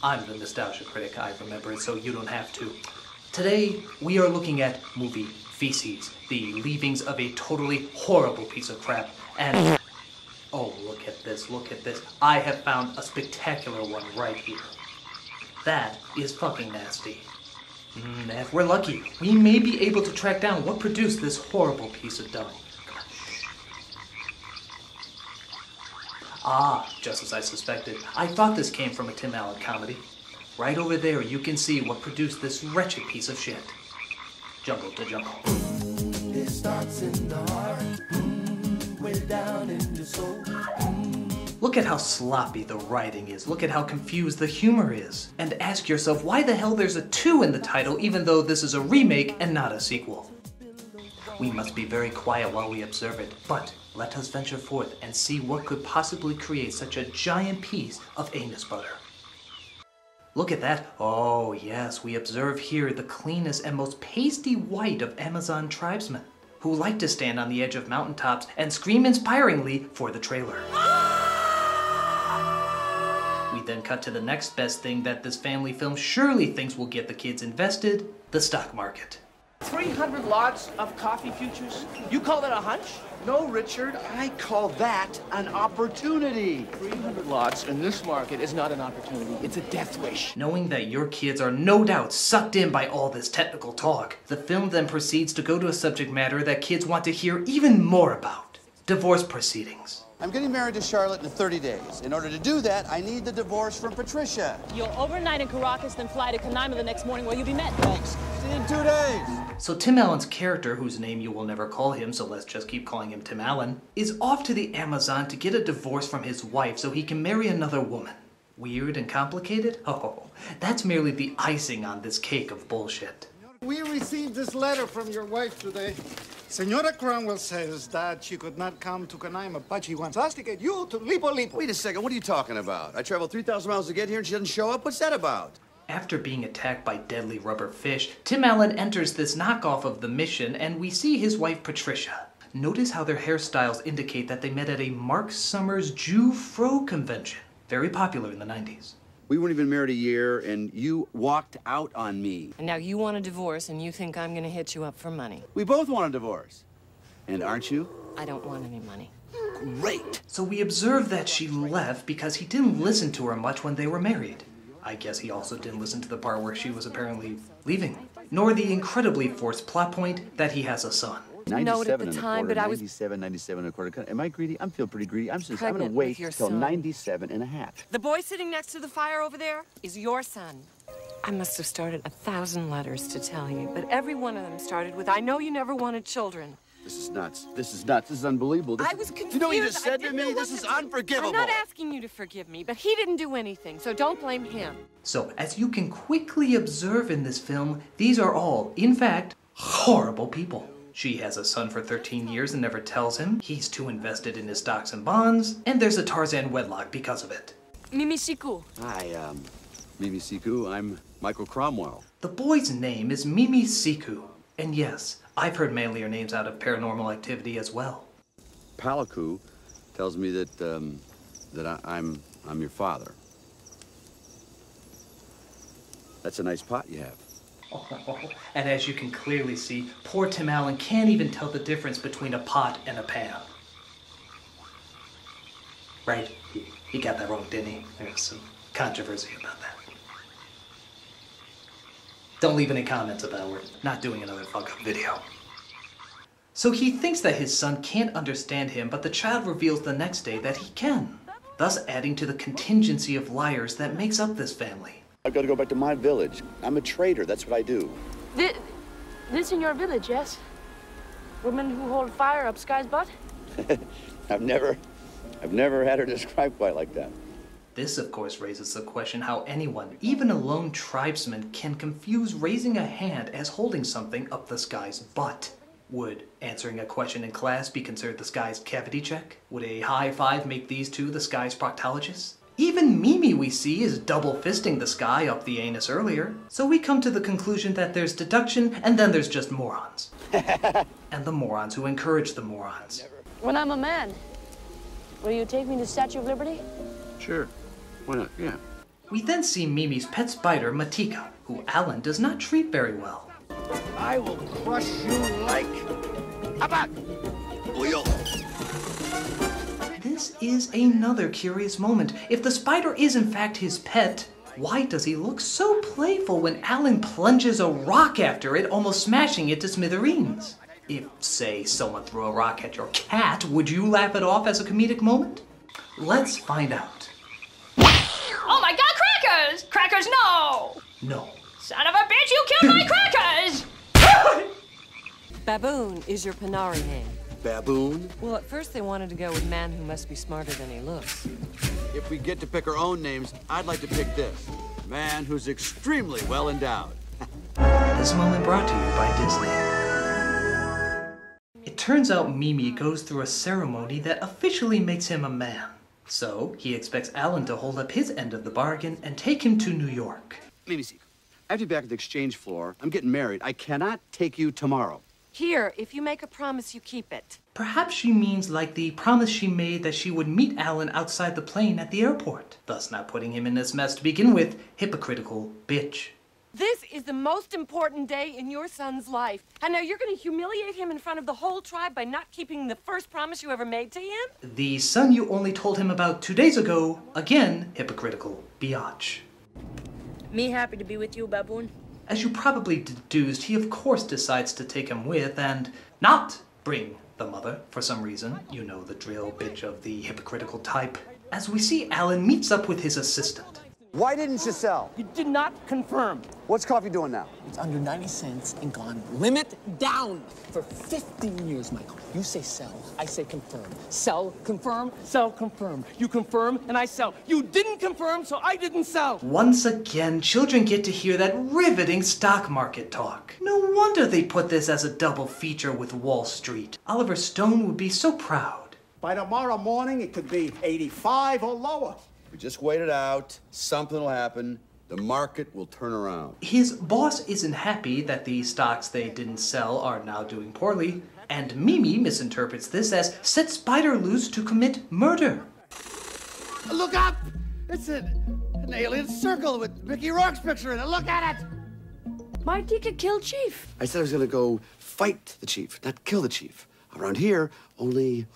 I'm the Nostalgia Critic. I remember it so you don't have to. Today, we are looking at movie Feces, the leavings of a totally horrible piece of crap. And, oh, look at this, look at this. I have found a spectacular one right here. That is fucking nasty. If we're lucky, we may be able to track down what produced this horrible piece of dung. Ah, just as I suspected. I thought this came from a Tim Allen comedy. Right over there, you can see what produced this wretched piece of shit. Jungle to jungle. It starts in the heart, way down in your soul. Look at how sloppy the writing is. Look at how confused the humor is. And ask yourself why the hell there's a 2 in the title even though this is a remake and not a sequel. We must be very quiet while we observe it, but let us venture forth and see what could possibly create such a giant piece of anus butter. Look at that. Oh yes, we observe here the cleanest and most pasty white of Amazon tribesmen, who like to stand on the edge of mountaintops and scream inspiringly for the trailer. We then cut to the next best thing that this family film surely thinks will get the kids invested, the stock market. 300 lots of coffee futures? You call that a hunch? No, Richard, I call that an opportunity. 300 lots in this market is not an opportunity, it's a death wish. Knowing that your kids are no doubt sucked in by all this technical talk, the film then proceeds to go to a subject matter that kids want to hear even more about: divorce proceedings. I'm getting married to Charlotte in 30 days. In order to do that, I need the divorce from Patricia. You'll overnight in Caracas, then fly to Canaima the next morning where you'll be met. Thanks. See you in 2 days. So Tim Allen's character, whose name you will never call him, so let's just keep calling him Tim Allen, is off to the Amazon to get a divorce from his wife so he can marry another woman. Weird and complicated? Oh, that's merely the icing on this cake of bullshit. We received this letter from your wife today. Senora Cromwell says that she could not come to Canaima, but she wants us to get you to Lipo Lipo. Wait a second, what are you talking about? I traveled 3,000 miles to get here and she doesn't show up? What's that about? After being attacked by deadly rubber fish, Tim Allen enters this knockoff of the mission and we see his wife Patricia. Notice how their hairstyles indicate that they met at a Mark Summers Jew Fro convention, very popular in the 90s. We weren't even married a year and you walked out on me. And now you want a divorce and you think I'm gonna hit you up for money. We both want a divorce. And aren't you? I don't want any money. Great. So we observe that she left because he didn't listen to her much when they were married. I guess he also didn't listen to the part where she was apparently leaving. Nor the incredibly forced plot point that he has a son. Know it at the time, but I was 97 and a quarter. Am I greedy? I'm feeling pretty greedy. I'm going to pregnant wait with your till son. 97 and a half. The boy sitting next to the fire over there is your son. I must have started 1,000 letters to tell you, but every one of them started with, I know you never wanted children. This is nuts. This is nuts. This is unbelievable. I was confused. You know what you just I said to didn't me? know This what is to do. unforgivable. I'm not asking you to forgive me, but he didn't do anything, so don't blame him. So, as you can quickly observe in this film, these are all, in fact, horrible people. She has a son for 13 years and never tells him. He's too invested in his stocks and bonds. And there's a Tarzan wedlock because of it. Mimi-Siku. Hi, Mimi-Siku. I'm Michael Cromwell. The boy's name is Mimi-Siku. And yes, I've heard manlier names out of Paranormal Activity as well. Palaku tells me that, I'm your father. That's a nice pot you have. And as you can clearly see, poor Tim Allen can't even tell the difference between a pot and a pan. Right? He got that wrong, didn't he? There's some controversy about that. Don't leave any comments about we're not doing another fuck-up video. So he thinks that his son can't understand him, but the child reveals the next day that he can, thus adding to the contingency of liars that makes up this family. I've got to go back to my village. I'm a trader. That's what I do. This in your village, yes? Women who hold fire up Sky's butt? I've never had her described quite like that. This, of course, raises the question how anyone, even a lone tribesman, can confuse raising a hand as holding something up the Sky's butt. Would answering a question in class be considered the Sky's cavity check? Would a high five make these two the Sky's proctologists? Even Mimi, we see, is double-fisting the Sky up the anus earlier. So we come to the conclusion that there's deduction, and then there's just morons. And the morons who encourage the morons. When I'm a man, will you take me to Statue of Liberty? Sure. Why not? Yeah. We then see Mimi's pet spider, Matika, who Alan does not treat very well. I will crush you like... How about... Wheel? This is another curious moment. If the spider is in fact his pet, why does he look so playful when Alan plunges a rock after it, almost smashing it to smithereens? If, say, someone threw a rock at your cat, would you laugh it off as a comedic moment? Let's find out. Oh my God, crackers! Crackers, no! No. Son of a bitch, you killed my crackers! Baboon is your Panari name. Baboon? Well, at first they wanted to go with man who must be smarter than he looks. If we get to pick our own names, I'd like to pick this. Man who's extremely well endowed. This moment brought to you by Disney. It turns out Mimi goes through a ceremony that officially makes him a man. So, he expects Alan to hold up his end of the bargain and take him to New York. Mimi-Siku, I have to be back at the exchange floor. I'm getting married. I cannot take you tomorrow. Here, if you make a promise, you keep it. Perhaps she means like the promise she made that she would meet Alan outside the plane at the airport, thus not putting him in this mess to begin with. Hypocritical bitch. This is the most important day in your son's life. And now you're going to humiliate him in front of the whole tribe by not keeping the first promise you ever made to him? The son you only told him about 2 days ago, again, hypocritical biatch. Me happy to be with you, Baboon. As you probably deduced, he of course decides to take him with and not bring the mother for some reason. You know the drill, bitch of the hypocritical type. As we see Alan meets up with his assistant. Why didn't you sell? You did not confirm. What's coffee doing now? It's under 90 cents and gone limit down for 15 years, Michael. You say sell, I say confirm. Sell, confirm, sell, confirm. You confirm, and I sell. You didn't confirm, so I didn't sell. Once again, children get to hear that riveting stock market talk. No wonder they put this as a double feature with Wall Street. Oliver Stone would be so proud. By tomorrow morning, it could be 85 or lower. We just wait it out. Something will happen. The market will turn around. His boss isn't happy that the stocks they didn't sell are now doing poorly, and Mimi misinterprets this as set Spider loose to commit murder. Look up! It's an alien circle with Mickey Rourke's picture in it. Look at it! Martika killed Chief. I said I was gonna go fight the chief, not kill the chief. Around here, only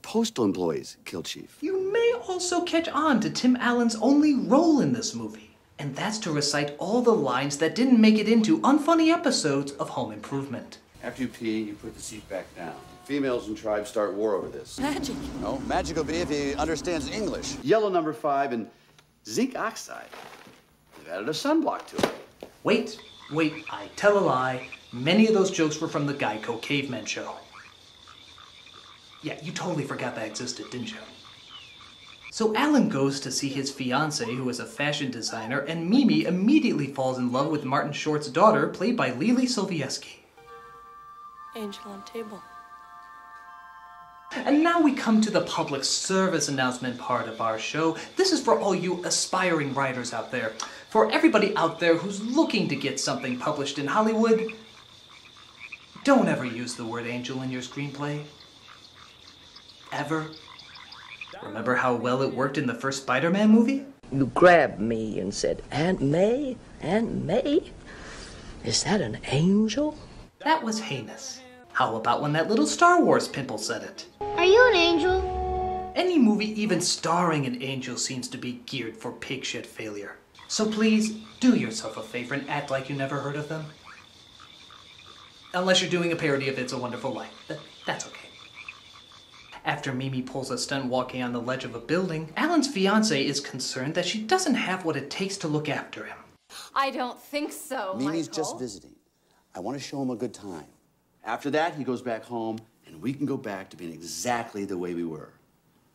postal employees kill chief. You may also catch on to Tim Allen's only role in this movie, and that's to recite all the lines that didn't make it into unfunny episodes of Home Improvement. After you pee, you put the seat back down. Females and tribes start war over this. Magic. No, magic will be if he understands English. Yellow number 5 and zinc oxide. They've added a sunblock to it. Wait, I tell a lie. Many of those jokes were from the Geico Caveman show. Yeah, you totally forgot that existed, didn't you? So Alan goes to see his fiancée, who is a fashion designer, and Mimi immediately falls in love with Martin Short's daughter, played by Leelee Sobieski. Angel on table. And now we come to the public service announcement part of our show. This is for all you aspiring writers out there. For everybody out there who's looking to get something published in Hollywood, don't ever use the word angel in your screenplay. Ever. Remember how well it worked in the first Spider-Man movie? You grabbed me and said, Aunt May? Aunt May? Is that an angel? That was heinous. How about when that little Star Wars pimple said it? Are you an angel? Any movie even starring an angel seems to be geared for pig shit failure. So please, do yourself a favor and act like you never heard of them. Unless you're doing a parody of It's a Wonderful Life. That's okay. After Mimi pulls a stunt walking on the ledge of a building, Alan's fiancée is concerned that she doesn't have what it takes to look after him. I don't think so, Mimi's Michael. just visiting. I want to show him a good time. After that, he goes back home, and we can go back to being exactly the way we were.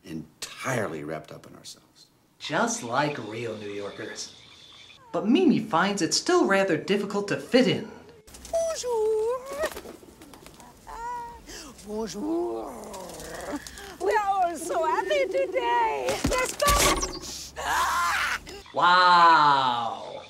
Entirely wrapped up in ourselves. Just like real New Yorkers. But Mimi finds it still rather difficult to fit in. Bonjour. Bonjour. We are all so happy today. Let's go. Wow.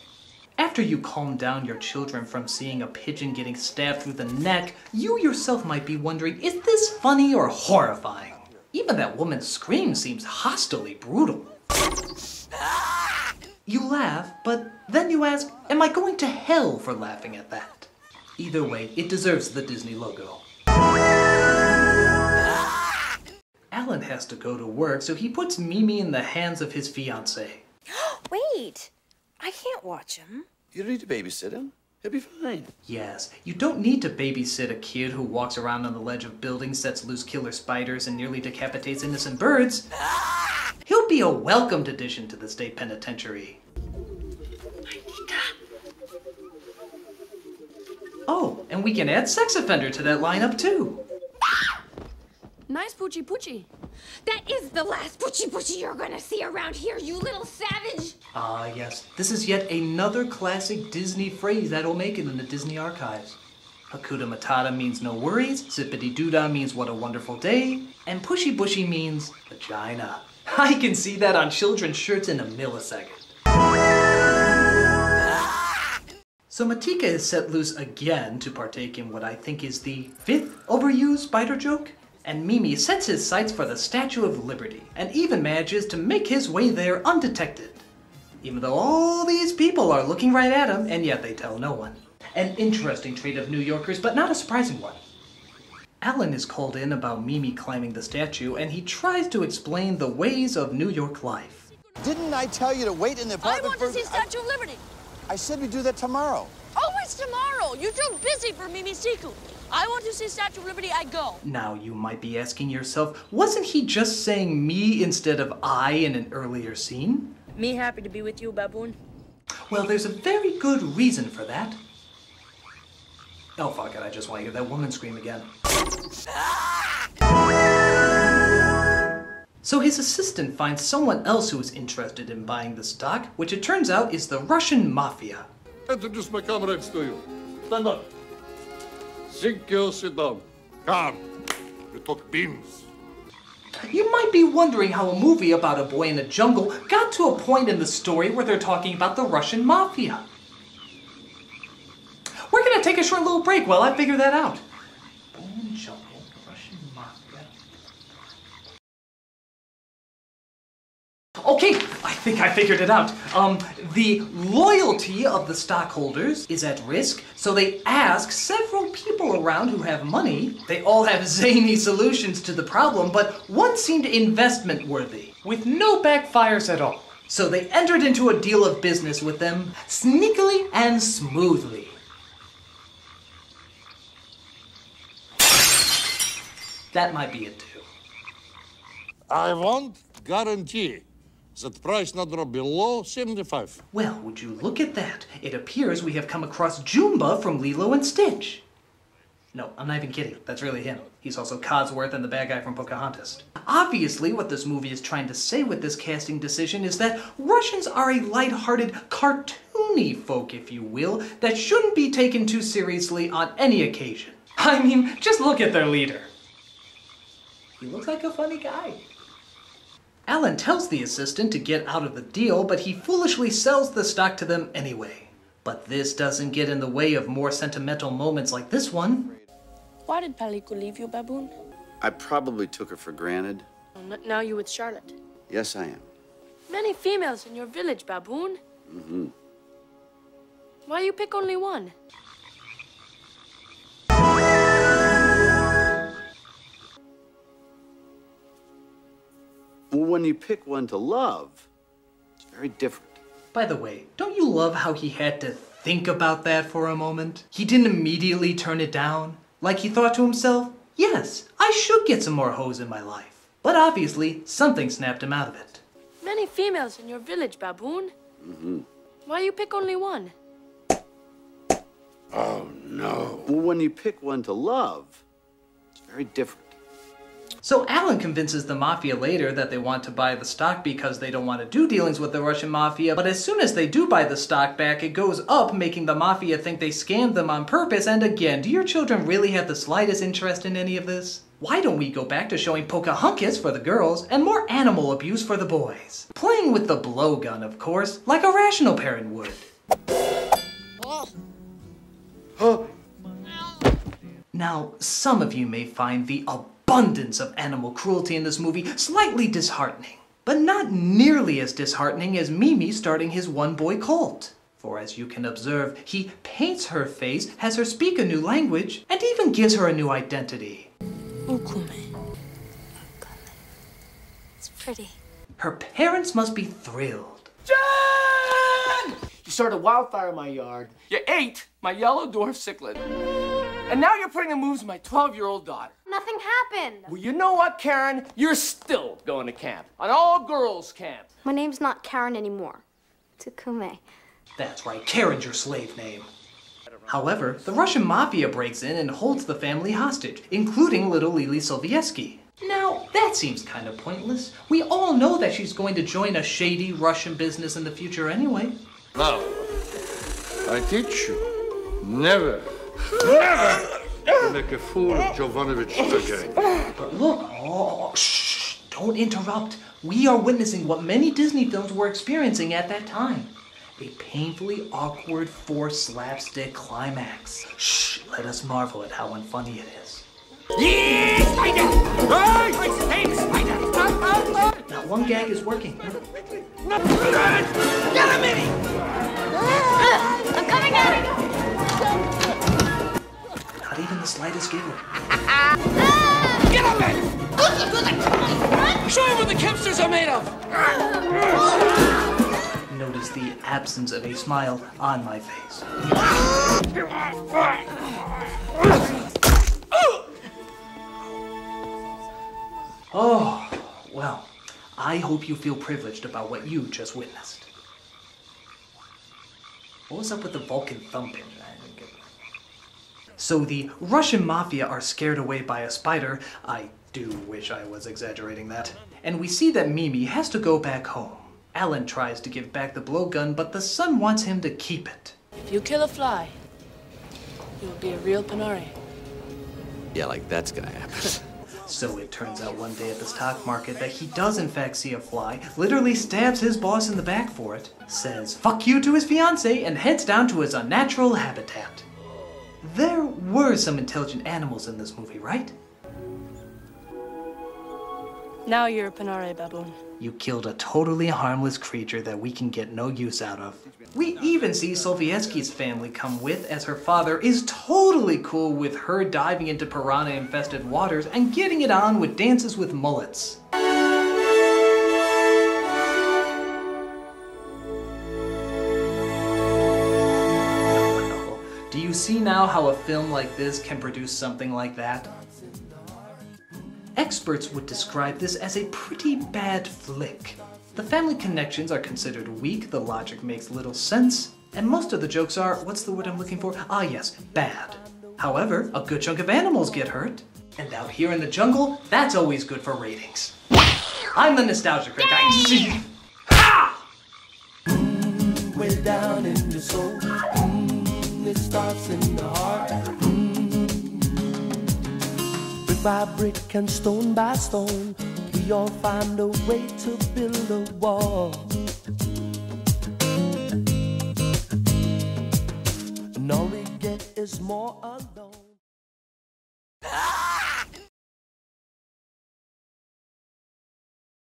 After you calm down your children from seeing a pigeon getting stabbed through the neck, you yourself might be wondering, is this funny or horrifying? Even that woman's scream seems hostilely brutal. You laugh, but then you ask, am I going to hell for laughing at that? Either way, it deserves the Disney logo. Alan has to go to work, so he puts Mimi in the hands of his fiancée. Wait, I can't watch him. You don't need to babysit him. He'll be fine. Yes, you don't need to babysit a kid who walks around on the ledge of buildings, sets loose killer spiders, and nearly decapitates innocent birds. He'll be a welcomed addition to the state penitentiary. Oh, and we can add sex offender to that lineup too. Nice poochie poochie. That is the last poochie poochie you're gonna see around here, you little savage! Ah, yes. This is yet another classic Disney phrase that'll make it in the Disney archives. Hakuna Matata means no worries, Zippity-doo-dah means what a wonderful day, and Pushy Bushy means vagina. I can see that on children's shirts in a millisecond. So Matika is set loose again to partake in what I think is the 5th overused spider joke. And Mimi sets his sights for the Statue of Liberty, and even manages to make his way there undetected. Even though all these people are looking right at him, and yet they tell no one. An interesting trait of New Yorkers, but not a surprising one. Alan is called in about Mimi climbing the statue, and he tries to explain the ways of New York life. Didn't I tell you to wait in the apartment? I want to see Statue of Liberty. I said we'd do that tomorrow. Always tomorrow. You're too busy for Mimi-Siku. I want to see Statue of Liberty, I go. Now you might be asking yourself, wasn't he just saying me instead of I in an earlier scene? Me happy to be with you, baboon. Well, there's a very good reason for that. Oh, fuck it, I just want to hear that woman scream again. So his assistant finds someone else who is interested in buying the stock, which it turns out is the Russian mafia. Introduce my comrades to you. Stand up. Sink you, sit down. Come. We talk beans. You might be wondering how a movie about a boy in a jungle got to a point in the story where they're talking about the Russian mafia. We're gonna take a short little break while I figure that out. Boy in a jungle, Russian mafia. Okay, I think I figured it out. The loyalty of the stockholders is at risk, so they ask several people around who have money. They all have zany solutions to the problem, but one seemed investment worthy, with no backfires at all. So they entered into a deal of business with them, sneakily and smoothly. That might be it too. I want guarantee that price not drop below 75. Well, would you look at that? It appears we have come across Jumba from Lilo and Stitch. No, I'm not even kidding. That's really him. He's also Codsworth and the bad guy from Pocahontas. Obviously, what this movie is trying to say with this casting decision is that Russians are a lighthearted, cartoony folk, if you will, that shouldn't be taken too seriously on any occasion. I mean, just look at their leader. He looks like a funny guy. Alan tells the assistant to get out of the deal, but he foolishly sells the stock to them anyway. But this doesn't get in the way of more sentimental moments like this one. Why did Palico leave you, baboon? I probably took her for granted. Now you with Charlotte. Yes, I am. Many females in your village, baboon. Mm-hmm. Why you pick only one? Well, when you pick one to love, it's very different. By the way, don't you love how he had to think about that for a moment? He didn't immediately turn it down. Like he thought to himself, yes, I should get some more hoes in my life. But obviously, something snapped him out of it. Many females in your village, baboon. Mm-hmm. Why you pick only one? Oh, no. Well, when you pick one to love, it's very different. So Alan convinces the mafia later that they want to buy the stock because they don't want to do dealings with the Russian mafia, but as soon as they do buy the stock back, it goes up, making the mafia think they scammed them on purpose, and again, do your children really have the slightest interest in any of this? Why don't we go back to showing Pocahontas for the girls and more animal abuse for the boys? Playing with the blowgun, of course, like a rational parent would. Now, some of you may find the abundance of animal cruelty in this movie slightly disheartening. but not nearly as disheartening as Mimi starting his one-boy cult. For as you can observe, he paints her face, has her speak a new language, and even gives her a new identity. It's pretty. Her parents must be thrilled. John! You started a wildfire in my yard. You ate my yellow dwarf cichlid. And now you're putting the moves in my 12-year-old daughter. Nothing happened. Well, you know what, Karen? You're still going to camp. An all-girls camp. My name's not Karen anymore. It's Akume. That's right, Karen's your slave name. However, the Russian mafia breaks in and holds the family hostage, including little Leelee Sobieski. Now, that seems kind of pointless. We all know that she's going to join a shady Russian business in the future anyway. Now, I teach you never to make a fool of Jovanovich again. But look, shh, don't interrupt. We are witnessing what many Disney films were experiencing at that time. A painfully awkward forced slapstick climax. Shh, let us marvel at how unfunny it is. Yeah, Spider! Hey, Spider! Not one gag is working. Get him, Minnie! I'm coming out! Not even the slightest giggle. Get him, Minnie! Show him what the Kempsters are made of! Notice the absence of a smile on my face. Oh, well, I hope you feel privileged about what you just witnessed. What was up with the Vulcan thumping? I didn't get that. So the Russian mafia are scared away by a spider. I do wish I was exaggerating that. And we see that Mimi has to go back home. Alan tries to give back the blowgun, but the son wants him to keep it. If you kill a fly, you'll be a real Panari. Yeah, like that's gonna happen. So it turns out one day at the stock market that he does in fact see a fly, literally stabs his boss in the back for it, says fuck you to his fiancée, and heads down to his unnatural habitat. There were some intelligent animals in this movie, right? Now you're a Panari baboon. You killed a totally harmless creature that we can get no use out of. We even see Sobieski's family come with, as her father is totally cool with her diving into piranha-infested waters and getting it on with dances with mullets. No. Do you see now how a film like this can produce something like that? Experts would describe this as a pretty bad flick. The family connections are considered weak, the logic makes little sense, and most of the jokes are, what's the word I'm looking for? Ah yes, bad. However, a good chunk of animals get hurt, and out here in the jungle, that's always good for ratings. I'm the Nostalgia Critic. Ha! Way down in the soul, it starts in the heart. Brick by brick and stone by stone, we all find a way to build a wall. And all we get is more of